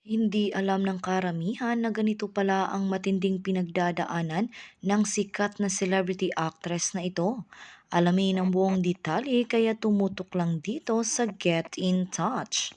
Hindi alam ng karamihan na ganito pala ang matinding pinagdadaanan ng sikat na celebrity actress na ito. Alamin ang buong detalye kaya tumutok lang dito sa Get in Touch.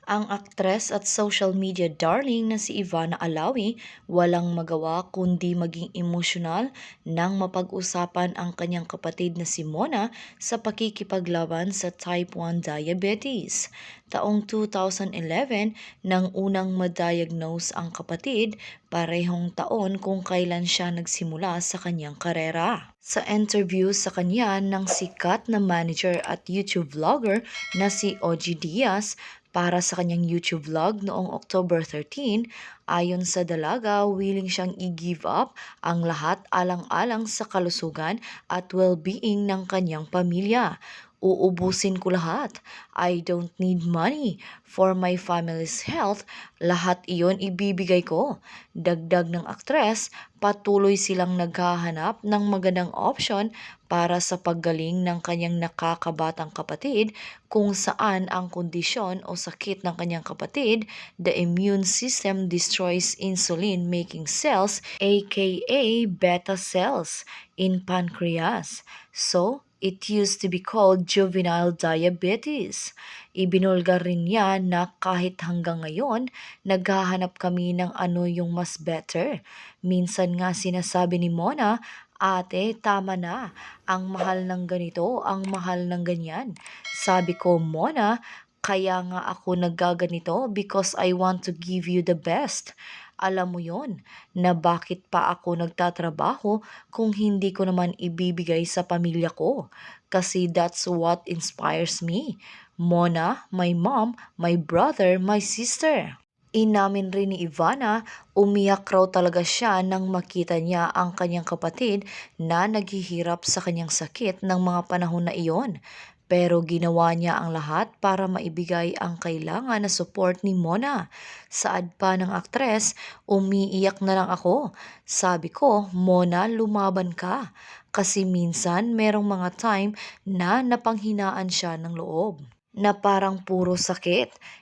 Ang aktres at social media darling na si Ivana Alawi walang magawa kundi maging emosyonal nang mapag-usapan ang kanyang kapatid na si Mona sa pakikipaglaban sa type 1 diabetes. Taong 2011 nang unang ma-diagnose ang kapatid, parehong taon kung kailan siya nagsimula sa kanyang karera. Sa interview sa kanya ng sikat na manager at YouTube vlogger na si Oji Diaz, para sa kanyang YouTube vlog noong October 13, ayon sa dalaga, willing siyang i-give up ang lahat alang-alang sa kalusugan at well-being ng kanyang pamilya. Uubusin ko lahat. I don't need money for my family's health. Lahat iyon ibibigay ko. Dagdag ng aktres, patuloy silang naghahanap ng magandang option para sa paggaling ng kanyang nakakabatang kapatid kung saan ang kondisyon o sakit ng kanyang kapatid, the immune system destroys insulin-making cells aka beta cells in pancreas. So, it used to be called juvenile diabetes. Ibinulgar rin niya na kahit hanggang ngayon, naghahanap kami ng ano yung mas better. Minsan nga sinasabi ni Mona, ate, tama na. Ang mahal ng ganito, ang mahal ng ganyan. Sabi ko, Mona, kaya nga ako naggaganito because I want to give you the best. Alam mo yon na bakit pa ako nagtatrabaho kung hindi ko naman ibibigay sa pamilya ko. Kasi that's what inspires me. Mona, my mom, my brother, my sister. Inamin rin ni Ivana, umiyak raw talaga siya nang makita niya ang kanyang kapatid na naghihirap sa kanyang sakit ng mga panahon na iyon. Pero ginawa niya ang lahat para maibigay ang kailangan na support ni Mona. Saad pa ng aktres, umiiyak na lang ako. Sabi ko, Mona, lumaban ka. Kasi minsan merong mga time na napanghinaan siya ng loob na parang puro sakit.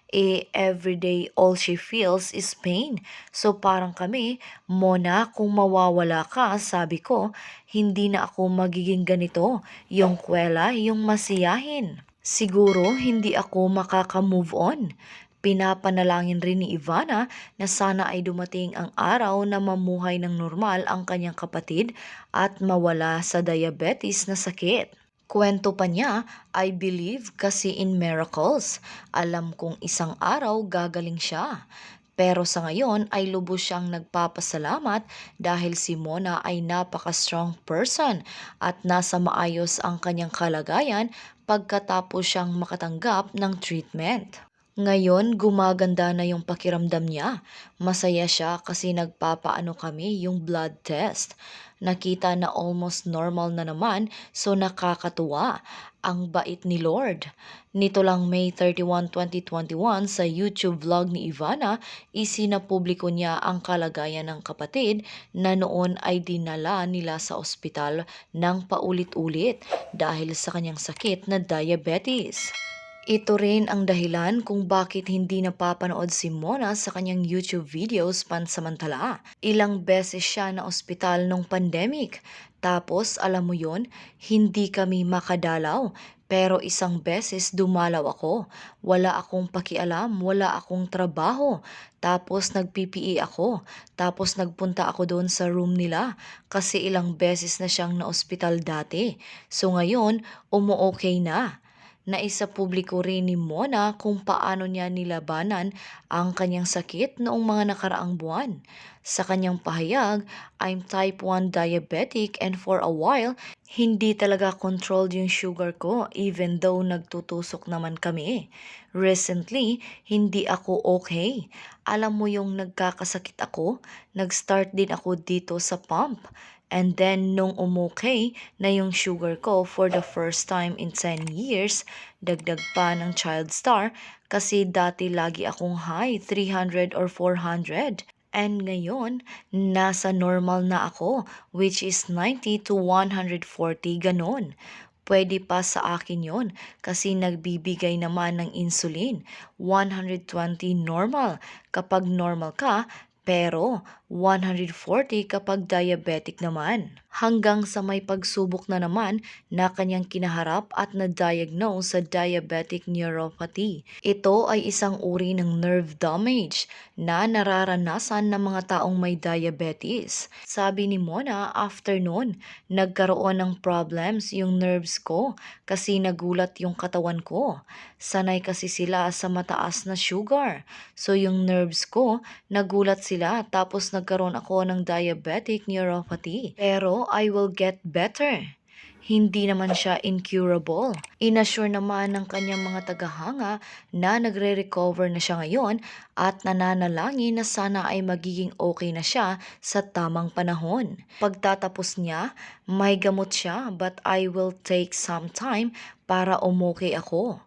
Everyday all she feels is pain. So parang kami, Mona, kung mawawala ka, sabi ko, hindi na ako magiging ganito. Yung kwela, yung masiyahin. Siguro hindi ako makaka-move on. Pinapanalangin rin ni Ivana na sana ay dumating ang araw na mamuhay ng normal ang kanyang kapatid at mawala sa diabetes na sakit. Kwento pa niya, I believe kasi in miracles. Alam kong isang araw gagaling siya. Pero sa ngayon ay lubos siyang nagpapasalamat dahil si Mona ay napaka-strong person at nasa maayos ang kanyang kalagayan pagkatapos siyang makatanggap ng treatment. Ngayon, gumaganda na yung pakiramdam niya. Masaya siya kasi nagpapaano kami yung blood test. Nakita na almost normal na naman, so nakakatuwa. Ang bait ni Lord. Nito lang May 31, 2021 sa YouTube vlog ni Ivana, isinapubliko niya ang kalagayan ng kapatid na noon ay dinala nila sa ospital ng paulit-ulit dahil sa kanyang sakit na diabetes. Ito rin ang dahilan kung bakit hindi napapanood si Mona sa kanyang YouTube videos pansamantala. Ilang beses siya na ospital nung pandemic. Tapos alam mo yon, hindi kami makadalaw. Pero isang beses dumalaw ako. Wala akong pakialam, wala akong trabaho. Tapos nag-PPE ako. Tapos nagpunta ako doon sa room nila kasi ilang beses na siyang na-ospital dati. So ngayon, umu-okay na. Naisapubliko rin ni Mona kung paano niya nilabanan ang kanyang sakit noong mga nakaraang buwan. Sa kanyang pahayag, I'm type 1 diabetic and for a while, hindi talaga controlled yung sugar ko even though nagtutusok naman kami. Recently, hindi ako okay. Alam mo yung nagkakasakit ako, nag-start din ako dito sa pump. And then, nung umukay na yung sugar ko for the first time in 10 years, dagdag pa ng child star kasi dati lagi akong high, 300 or 400. And ngayon, nasa normal na ako, which is 90 to 140 ganon. Pwede pa sa akin yon kasi nagbibigay naman ng insulin. 120 normal kapag normal ka, pero 140 kapag diabetic naman. Hanggang sa may pagsubok na naman na kanyang kinaharap at na-diagnose sa diabetic neuropathy. Ito ay isang uri ng nerve damage na nararanasan ng mga taong may diabetes. Sabi ni Mona, after noon, nagkaroon ng problems yung nerves ko kasi nagulat yung katawan ko. Sanay kasi sila sa mataas na sugar. So yung nerves ko, nagulat sila tapos nagkaroon ako ng diabetic neuropathy. Pero I will get better. Hindi naman siya incurable. Inassure naman ng kanyang mga tagahanga na nagre-recover na siya ngayon at nananalangin na sana ay magiging okay na siya sa tamang panahon. Pagtatapos niya, may gamot siya but I will take some time para umokay ako.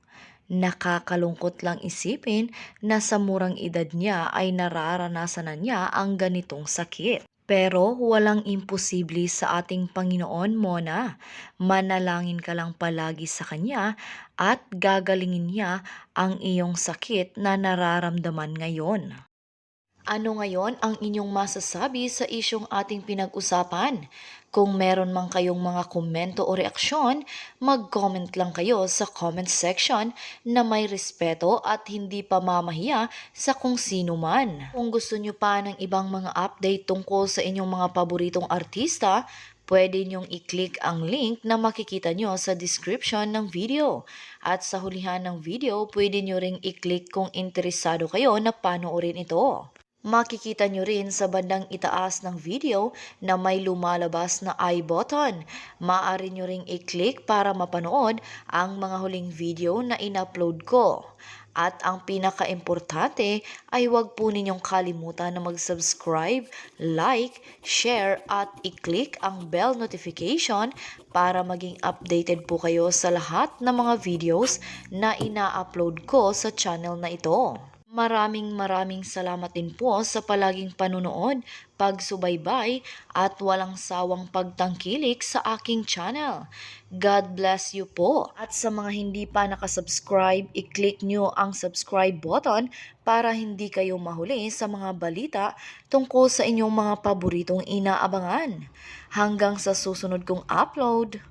Nakakalungkot lang isipin na sa murang edad niya ay nararanasan na niya ang ganitong sakit. Pero walang imposible sa ating Panginoon, Mona. Manalangin ka lang palagi sa Kanya at gagalingin niya ang iyong sakit na nararamdaman ngayon. Ano ngayon ang inyong masasabi sa isyong ating pinag-usapan? Kung meron man kayong mga komento o reaksyon, mag-comment lang kayo sa comment section na may respeto at hindi pa mamahiya sa kung sino man. Kung gusto nyo pa ng ibang mga update tungkol sa inyong mga paboritong artista, pwede nyong i-click ang link na makikita nyo sa description ng video. At sa hulihan ng video, pwede nyo ring i-click kung interesado kayo na panoorin ito. Makikita nyo rin sa bandang itaas ng video na may lumalabas na I button. Maaari nyo ring i-click para mapanood ang mga huling video na in-upload ko. At ang pinaka-importante ay huwag po ninyong kalimutan na mag-subscribe, like, share at i-click ang bell notification para maging updated po kayo sa lahat ng mga videos na ina-upload ko sa channel na ito. Maraming salamat din po sa palaging panunood, pagsubaybay at walang sawang pagtangkilik sa aking channel. God bless you po. At sa mga hindi pa nakasubscribe, i-click nyo ang subscribe button para hindi kayo mahuli sa mga balita tungkol sa inyong mga paboritong inaabangan. Hanggang sa susunod kong upload.